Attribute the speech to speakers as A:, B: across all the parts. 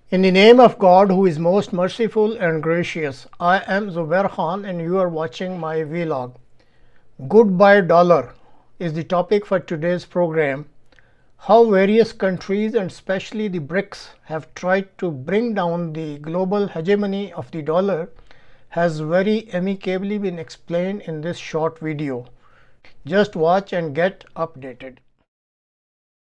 A: In the name of God, who is most merciful and gracious, I am Zubair Khan and you are watching my vlog. Goodbye dollar is the topic for today's program. How various countries and especially the BRICS have tried to bring down the global hegemony of the dollar has very amicably been explained in this short video. Just watch and get updated.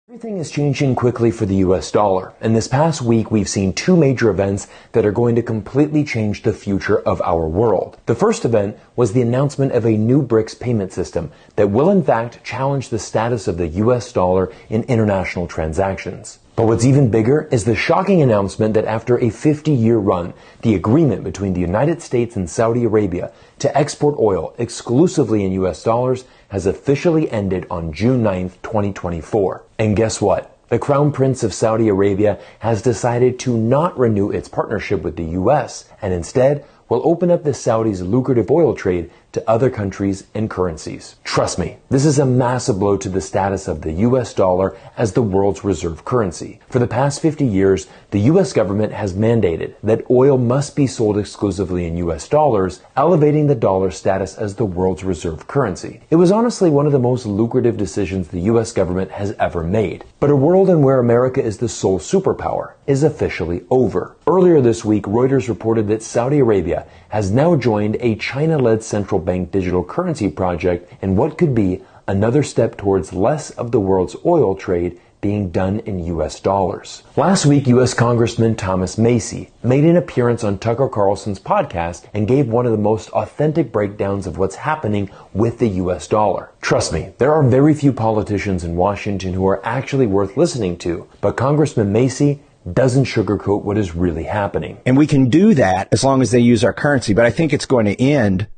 B: Everything is changing quickly for the US dollar, and this past week we've seen two major events that are going to completely change the future of our world. The first event was the announcement of a new BRICS payment system that will in fact challenge the status of the US dollar in international transactions. But what's even bigger is the shocking announcement that after a 50-year run, the agreement between the United States and Saudi Arabia to export oil exclusively in US dollars has officially ended on June 9th, 2024. And guess what? The Crown Prince of Saudi Arabia has decided to not renew its partnership with the US and instead will open up the Saudis' lucrative oil trade to other countries and currencies. Trust me, this is a massive blow to the status of the US dollar as the world's reserve currency. For the past 50 years, the US government has mandated that oil must be sold exclusively in US dollars, elevating the dollar status as the world's reserve currency. It was honestly one of the most lucrative decisions the US government has ever made. But a world in where America is the sole superpower is officially over. Earlier this week, Reuters reported that Saudi Arabia has now joined a China-led central bank digital currency project in what could be another step towards less of the world's oil trade being done in US dollars. Last week, US Congressman Thomas Massie made an appearance on Tucker Carlson's podcast and gave one of the most authentic breakdowns of what's happening with the US dollar. Trust me, there are very few politicians in Washington who are actually worth listening to, but Congressman Massie doesn't sugarcoat what is really happening.
C: And we can do that as long as they use our currency, but I think it's going to end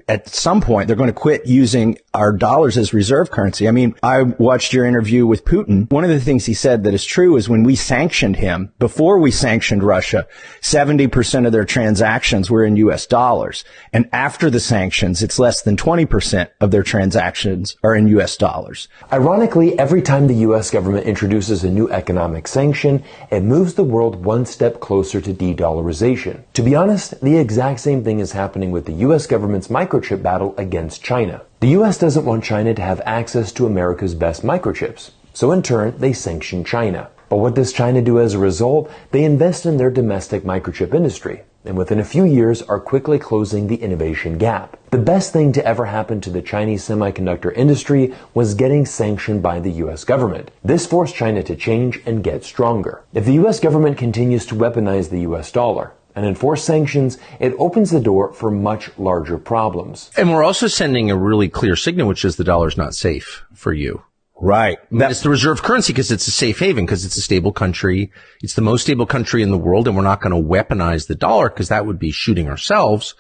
C: at some point. They're going to quit using our dollars as reserve currency. I mean, I watched your interview with Putin. One of the things he said that is true is when we sanctioned him, before we sanctioned Russia, 70% of their transactions were in US dollars. And after the sanctions, it's less than 20% of their transactions are in US dollars.
B: Ironically, every time the US government introduces a new economic sanction, it moves the world one step closer to de-dollarization. To be honest, the exact same thing is happening with the US government's microchip battle against China. The US doesn't want China to have access to America's best microchips, so in turn, they sanction China. But what does China do as a result? They invest in their domestic microchip industry, and within a few years are quickly closing the innovation gap. The best thing to ever happen to the Chinese semiconductor industry was getting sanctioned by the US government. This forced China to change and get stronger. If the US government continues to weaponize the US dollar and enforce sanctions, it opens the door for much larger problems.
D: And we're also sending a really clear signal, which is the dollar's not safe for you.
C: Right.
D: It's the reserve currency because it's a safe haven, because it's a stable country. It's the most stable country in the world, and we're not going to weaponize the dollar because that would be shooting ourselves.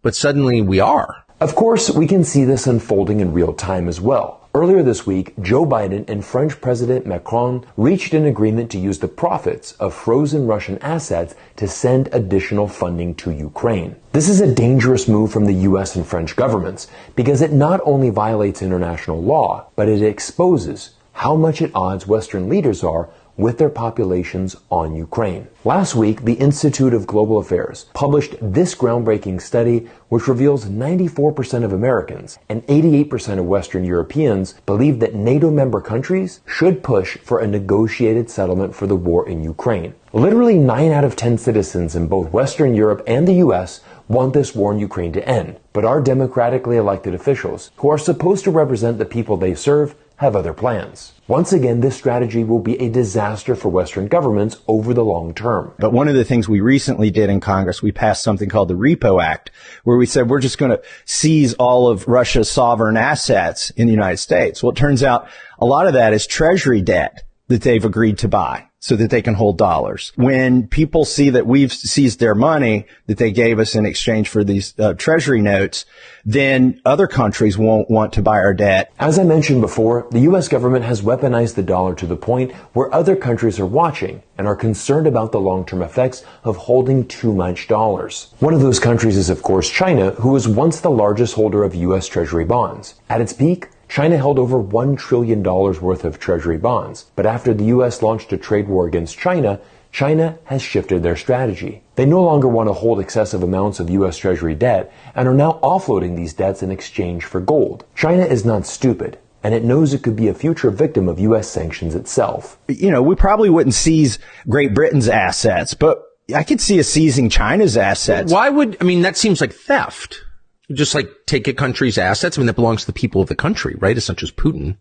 D: But suddenly we are.
B: Of course, we can see this unfolding in real time as well. Earlier this week, Joe Biden and French President Macron reached an agreement to use the profits of frozen Russian assets to send additional funding to Ukraine. This is a dangerous move from the US and French governments because it not only violates international law, but it exposes how much at odds Western leaders are with their populations on Ukraine. Last week, the Institute of Global Affairs published this groundbreaking study which reveals 94% of Americans and 88% of Western Europeans believe that NATO member countries should push for a negotiated settlement for the war in Ukraine. Literally 9 out of 10 citizens in both Western Europe and the US want this war in Ukraine to end, but our democratically elected officials, who are supposed to represent the people they serve, have other plans. Once again, this strategy will be a disaster for Western governments over the long term.
C: But one of the things we recently did in Congress, we passed something called the Repo Act, where we said we're just going to seize all of Russia's sovereign assets in the United States. Well, it turns out a lot of that is treasury debt that they've agreed to buy so that they can hold dollars. When people see that we've seized their money that they gave us in exchange for these treasury notes, then other countries won't want to buy our debt.
B: As I mentioned before, the US government has weaponized the dollar to the point where other countries are watching and are concerned about the long-term effects of holding too much dollars. One of those countries is, of course, China, who was once the largest holder of US Treasury bonds. At its peak, China held over $1 trillion worth of Treasury bonds, but after the U.S. launched a trade war against China, China has shifted their strategy. They no longer want to hold excessive amounts of U.S. Treasury debt and are now offloading these debts in exchange for gold. China is not stupid, and it knows it could be a future victim of U.S. sanctions itself.
C: You know, we probably wouldn't seize Great Britain's assets, but I could see us seizing China's assets.
D: Why would, I mean, that seems like theft. Just like take a country's assets. I mean, that belongs to the people of the country, right? It's not just Putin.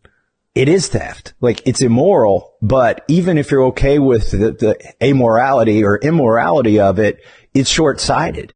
C: It is theft. Like, it's immoral, but even if you're okay with the amorality or immorality of it, it's short-sighted.